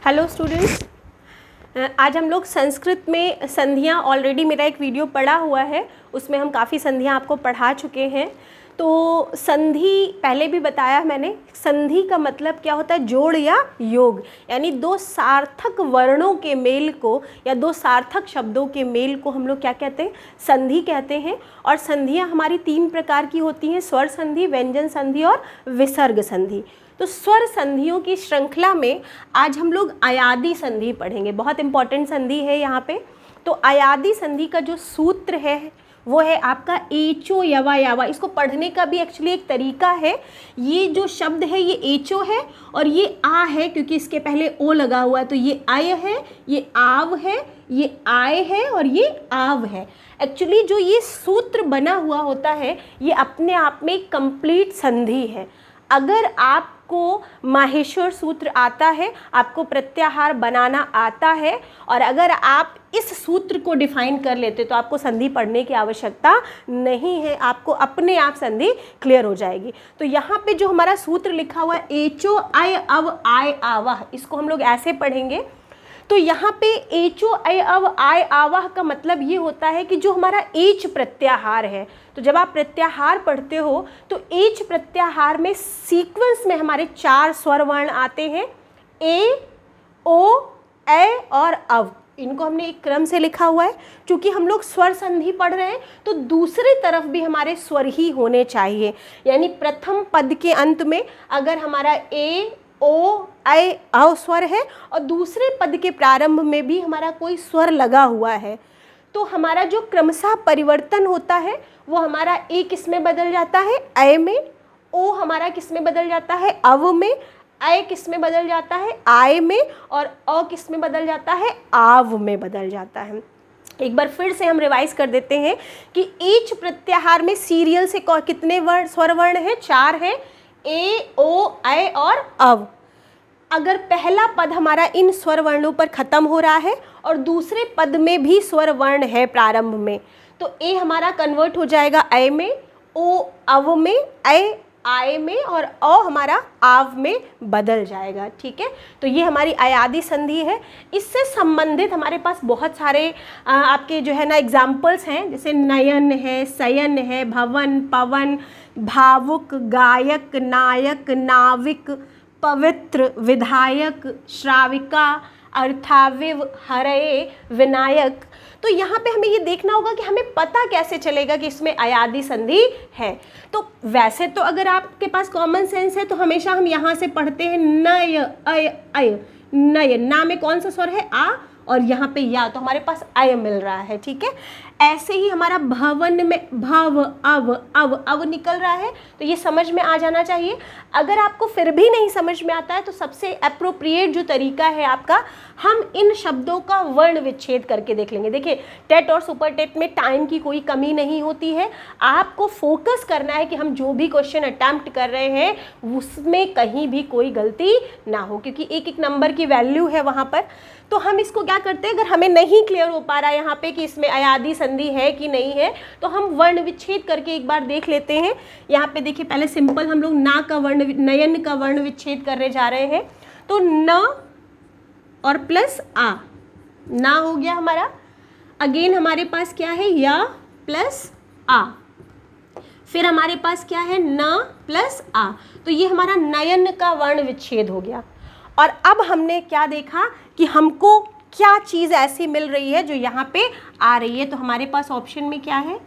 Hello students, आज हम लोग संस्कृत में संधियाँ, ऑलरेडी मेरा एक वीडियो पड़ा हुआ है, उसमें हम काफ़ी संधियाँ आपको पढ़ा चुके हैं। तो संधि पहले भी बताया मैंने, संधि का मतलब क्या होता है, जोड़ या योग, यानी दो सार्थक वर्णों के मेल को या दो सार्थक शब्दों के मेल को हम लोग क्या कहते हैं, संधि कहते हैं। और संधियाँ हमारी तीन प्रकार की होती हैं, स्वर संधि, व्यंजन संधि और विसर्ग संधि। तो स्वर संधियों की श्रृंखला में आज हम लोग अयादि संधि पढ़ेंगे, बहुत इंपॉर्टेंट संधि है यहाँ पे। तो अयादि संधि का जो सूत्र है वो है आपका एचो यवा यावा। इसको पढ़ने का भी एक्चुअली एक तरीका है। ये जो शब्द है ये एचो है और ये आ है, क्योंकि इसके पहले ओ लगा हुआ है, तो ये आय है, ये आव है, ये आय है और ये आव है। एक्चुअली जो ये सूत्र बना हुआ होता है ये अपने आप में कंप्लीट संधि है। अगर आपको माहेश्वर सूत्र आता है, आपको प्रत्याहार बनाना आता है और अगर आप इस सूत्र को डिफाइन कर लेते तो आपको संधि पढ़ने की आवश्यकता नहीं है, आपको अपने आप संधि क्लियर हो जाएगी। तो यहाँ पे जो हमारा सूत्र लिखा हुआ है एचो अय अव आय आवाह, इसको हम लोग ऐसे पढ़ेंगे। तो यहाँ पे एचो अय अव आय आवाह का मतलब ये होता है कि जो हमारा एच प्रत्याहार है, तो जब आप प्रत्याहार पढ़ते हो तो एच प्रत्याहार में सीक्वेंस में हमारे चार स्वर वर्ण आते हैं, ए, ओ, ए और अव। इनको हमने एक क्रम से लिखा हुआ है। चूँकि हम लोग स्वर संधि पढ़ रहे हैं तो दूसरी तरफ भी हमारे स्वर ही होने चाहिए, यानी प्रथम पद के अंत में अगर हमारा ए, ओ, ऐ, अव स्वर है और दूसरे पद के प्रारंभ में भी हमारा कोई स्वर लगा हुआ है, तो हमारा जो क्रमशः परिवर्तन होता है वो हमारा ए किस में बदल जाता है, ऐ में, ओ हमारा किस में बदल जाता है, अव में, ऐ किस में बदल जाता है, आय में, और अ किस में बदल जाता है, आव में बदल जाता है। एक बार फिर से हम रिवाइज कर देते हैं कि एच प्रत्याहार में सीरियल से कितने वर्ण स्वर वर्ण हैं, चार हैं, ए, ओ, ऐ और अव। अगर पहला पद हमारा इन स्वर वर्णों पर खत्म हो रहा है और दूसरे पद में भी स्वर वर्ण है प्रारंभ में, तो ए हमारा कन्वर्ट हो जाएगा ऐ में, ओ अव में, ऐ आय में और अ हमारा आव में बदल जाएगा। ठीक है, तो ये हमारी अयादि संधि है। इससे संबंधित हमारे पास बहुत सारे आपके जो है ना एग्जाम्पल्स हैं, जैसे नयन है, सयन है, भवन, पवन, भावुक, गायक, नायक, नाविक, पवित्र, विधायक, श्राविका, अर्थाविव, हरये, विनायक। तो यहाँ पे हमें ये देखना होगा कि हमें पता कैसे चलेगा कि इसमें अयादि संधि है। तो वैसे तो अगर आपके पास कॉमन सेंस है तो हमेशा हम यहाँ से पढ़ते हैं नय, अय, अय, नय। ना में कौन सा स्वर है, आ, और यहाँ पे या, तो हमारे पास अय मिल रहा है। ठीक है, ऐसे ही हमारा भवन में भव, अव, अव निकल रहा है, तो ये समझ में आ जाना चाहिए। अगर आपको फिर भी नहीं समझ में आता है तो सबसे एप्रोप्रिएट जो तरीका है आपका, हम इन शब्दों का वर्ण विच्छेद करके देख लेंगे। देखिए, टेट और सुपर टेट में टाइम की कोई कमी नहीं होती है, आपको फोकस करना है कि हम जो भी क्वेश्चन अटेम्प्ट कर रहे हैं उसमें कहीं भी कोई गलती ना हो, क्योंकि एक एक नंबर की वैल्यू है वहाँ पर। तो हम इसको क्या करते हैं, अगर हमें नहीं क्लियर हो पा रहा है यहाँ पे कि इसमें अयादि संधि है कि नहीं है, तो हम वर्ण विच्छेद करके एक बार देख लेते हैं। यहाँ पे देखिए, पहले सिंपल हम लोग ना का वर्ण, नयन का वर्ण विच्छेद करने जा रहे हैं। तो न और प्लस आ, ना हो गया हमारा। अगेन हमारे पास क्या है, या प्लस आ, फिर हमारे पास क्या है, न प्लस आ, तो ये हमारा नयन का वर्ण विच्छेद हो गया। और अब हमने क्या देखा कि हमको क्या चीज़ ऐसी मिल रही है जो यहाँ पे आ रही है, तो हमारे पास ऑप्शन में क्या है,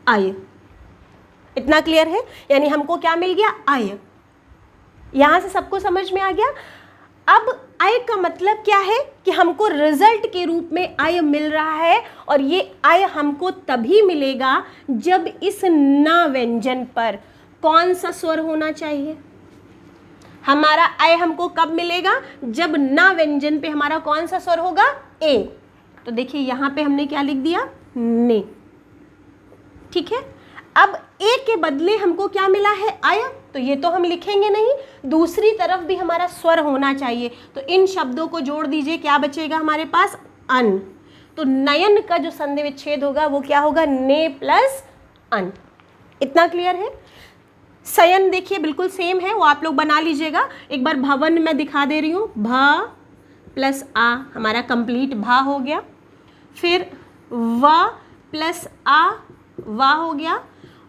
आय। इतना क्लियर है, यानी हमको क्या मिल गया, आय। यहाँ से सबको समझ में आ गया। अब आय का मतलब क्या है कि हमको रिजल्ट के रूप में आय मिल रहा है, और ये आय हमको तभी मिलेगा जब इस न व्यंजन पर कौन सा स्वर होना चाहिए। हमारा आय हमको कब मिलेगा, जब न व्यंजन पे हमारा कौन सा स्वर होगा, ए। तो देखिए यहाँ पे हमने क्या लिख दिया, ने। ठीक है, अब ए के बदले हमको क्या मिला है, आय, तो ये तो हम लिखेंगे नहीं, दूसरी तरफ भी हमारा स्वर होना चाहिए। तो इन शब्दों को जोड़ दीजिए, क्या बचेगा हमारे पास, अन। तो नयन का जो संधि विच्छेद होगा वो क्या होगा, ने प्लस अन। इतना क्लियर है। सयन देखिए बिल्कुल सेम है, वो आप लोग बना लीजिएगा। एक बार भवन मैं दिखा दे रही हूँ, भ प्लस आ हमारा कंप्लीट भा हो गया, फिर व प्लस आ वा हो गया,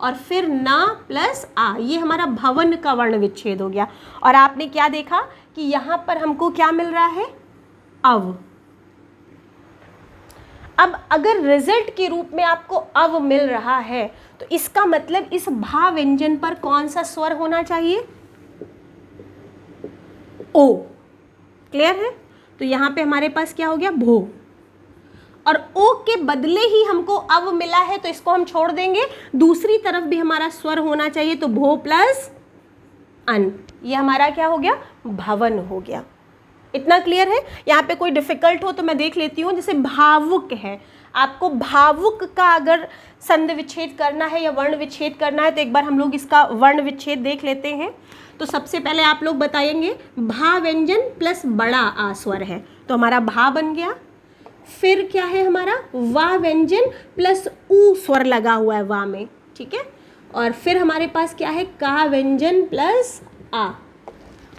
और फिर ना प्लस आ, ये हमारा भवन का वर्ण विच्छेद हो गया। और आपने क्या देखा कि यहाँ पर हमको क्या मिल रहा है, अव। अब अगर रिजल्ट के रूप में आपको अव मिल रहा है तो इसका मतलब इस भा व्यंजन पर कौन सा स्वर होना चाहिए, ओ। क्लियर है? तो यहाँ पे हमारे पास क्या हो गया, भो, और ओ के बदले ही हमको अव मिला है तो इसको हम छोड़ देंगे, दूसरी तरफ भी हमारा स्वर होना चाहिए, तो भो प्लस अन, ये हमारा क्या हो गया, भवन हो गया। इतना क्लियर है? यहाँ पे कोई डिफिकल्ट हो तो मैं देख लेती हूँ। जैसे भावुक है, आपको भावुक का अगर संध विच्छेद करना है या वर्ण विच्छेद करना है तो एक बार हम लोग इसका वर्ण विच्छेद देख लेते हैं। तो सबसे पहले आप लोग बताएंगे भा व्यंजन प्लस बड़ा आ स्वर है, तो हमारा भा बन गया। फिर क्या है हमारा, वा व्यंजन प्लस ऊ स्वर लगा हुआ है वा में, ठीक है। और फिर हमारे पास क्या है, का व्यंजन प्लस आ,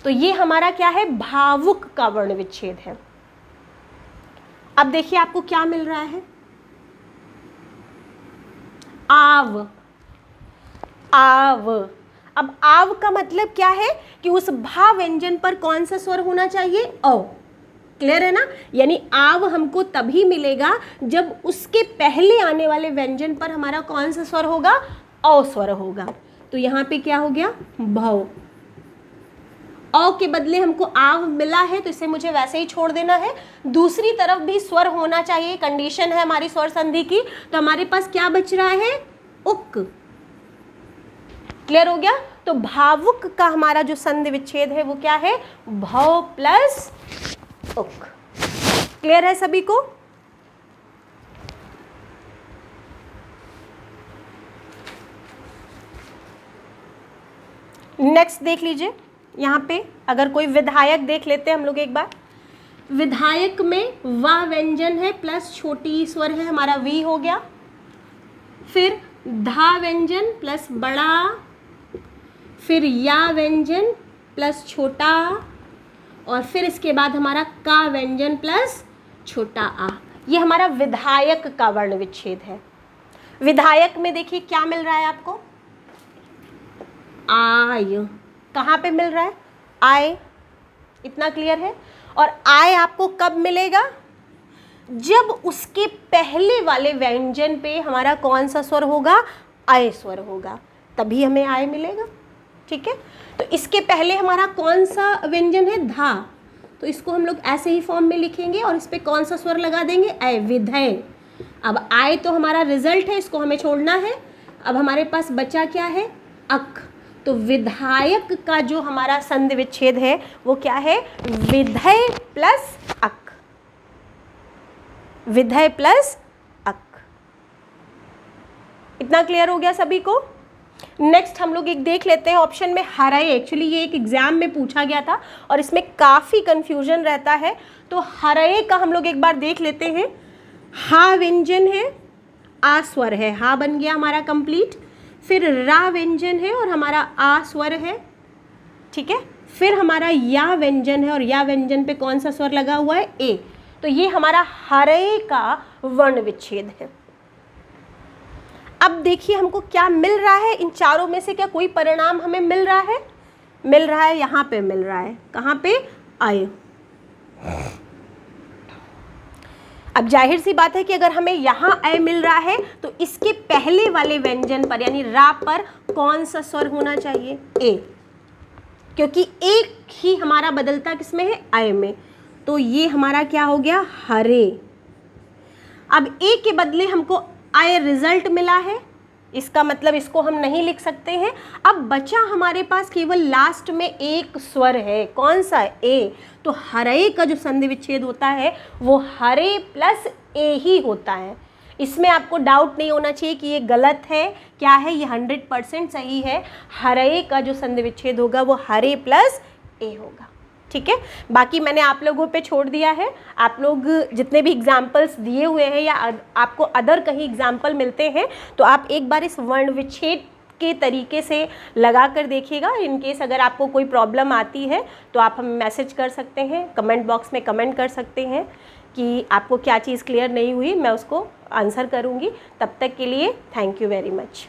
तो ये हमारा क्या है, भावुक का वर्ण विच्छेद है। अब देखिए आपको क्या मिल रहा है, आव, आव। अब आव का मतलब क्या है कि उस भा व्यंजन पर कौन सा स्वर होना चाहिए, औ। क्लियर है ना? यानी आव हमको तभी मिलेगा जब उसके पहले आने वाले व्यंजन पर हमारा कौन सा स्वर होगा, औ स्वर होगा। तो यहाँ पे क्या हो गया, भव। औ के बदले हमको आव मिला है तो इसे मुझे वैसे ही छोड़ देना है, दूसरी तरफ भी स्वर होना चाहिए, कंडीशन है हमारी स्वर संधि की। तो हमारे पास क्या बच रहा है, उक। क्लियर हो गया? तो भावुक का हमारा जो संधि विच्छेद है वो क्या है, भव प्लस उक। क्लियर है सभी को? नेक्स्ट देख लीजिए, यहाँ पे अगर कोई विधायक देख लेते हैं हम लोग एक बार। विधायक में वा व्यंजन है प्लस छोटी स्वर है, हमारा वी हो गया। फिर धा व्यंजन प्लस बड़ा, फिर या व्यंजन प्लस छोटा, और फिर इसके बाद हमारा का व्यंजन प्लस छोटा आ। ये हमारा विधायक का वर्ण विच्छेद है। विधायक में देखिए क्या मिल रहा है आपको, आय। कहाँ पे मिल रहा है, आय। इतना क्लियर है? और आय आपको कब मिलेगा, जब उसके पहले वाले व्यंजन पे हमारा कौन सा स्वर होगा, आय स्वर होगा, तभी हमें आय मिलेगा। ठीक है? तो इसके पहले हमारा कौन सा व्यंजन है, धा, तो इसको हम लोग ऐसे ही फॉर्म में लिखेंगे और इस पे कौन सा स्वर लगा देंगे, आय, विधय। अब आय तो हमारा रिजल्ट है, इसको हमें छोड़ना है। अब हमारे पास बचा क्या है, अक। तो विधायक का जो हमारा संधि विच्छेद है वो क्या है, विधय प्लस अक, विधय प्लस अक। इतना क्लियर हो गया सभी को? नेक्स्ट हम लोग एक देख लेते हैं ऑप्शन में हरय। एक्चुअली ये एक एग्जाम में पूछा गया था और इसमें काफ़ी कंफ्यूजन रहता है, तो हरय का हम लोग एक बार देख लेते हैं। हा व्यंजन है, आ स्वर है, हा बन गया हमारा कंप्लीट। फिर रा व्यंजन है और हमारा आ स्वर है, ठीक है। फिर हमारा या व्यंजन है और या व्यंजन पे कौन सा स्वर लगा हुआ है, ए। तो ये हमारा हरय का वर्ण विच्छेद है। अब देखिए हमको क्या मिल रहा है, इन चारों में से क्या कोई परिणाम हमें मिल रहा है, मिल रहा है, यहाँ पे मिल रहा है, कहाँ पे, आय। अब जाहिर सी बात है कि अगर हमें यहाँ अय मिल रहा है तो इसके पहले वाले व्यंजन पर यानी रा पर कौन सा स्वर होना चाहिए, ए, क्योंकि एक ही हमारा बदलता किसमें है, अय में। तो ये हमारा क्या हो गया, हरे। अब ए के बदले हमको अय रिजल्ट मिला है, इसका मतलब इसको हम नहीं लिख सकते हैं। अब बचा हमारे पास केवल लास्ट में एक स्वर है, कौन सा, ए। तो हरे का जो संधि विच्छेद होता है वो हरे प्लस ए ही होता है। इसमें आपको डाउट नहीं होना चाहिए कि ये गलत है, क्या है, ये 100% सही है। हरे का जो संधि विच्छेद होगा वो हरे प्लस ए होगा। ठीक है, बाकी मैंने आप लोगों पे छोड़ दिया है। आप लोग जितने भी एग्जाम्पल्स दिए हुए हैं या आपको अदर कहीं एग्जाम्पल मिलते हैं तो आप एक बार इस वर्ण विच्छेद के तरीके से लगा कर देखिएगा। इन केस अगर आपको कोई प्रॉब्लम आती है तो आप हमें मैसेज कर सकते हैं, कमेंट बॉक्स में कमेंट कर सकते हैं कि आपको क्या चीज़ क्लियर नहीं हुई, मैं उसको आंसर करूँगी। तब तक के लिए थैंक यू वेरी मच।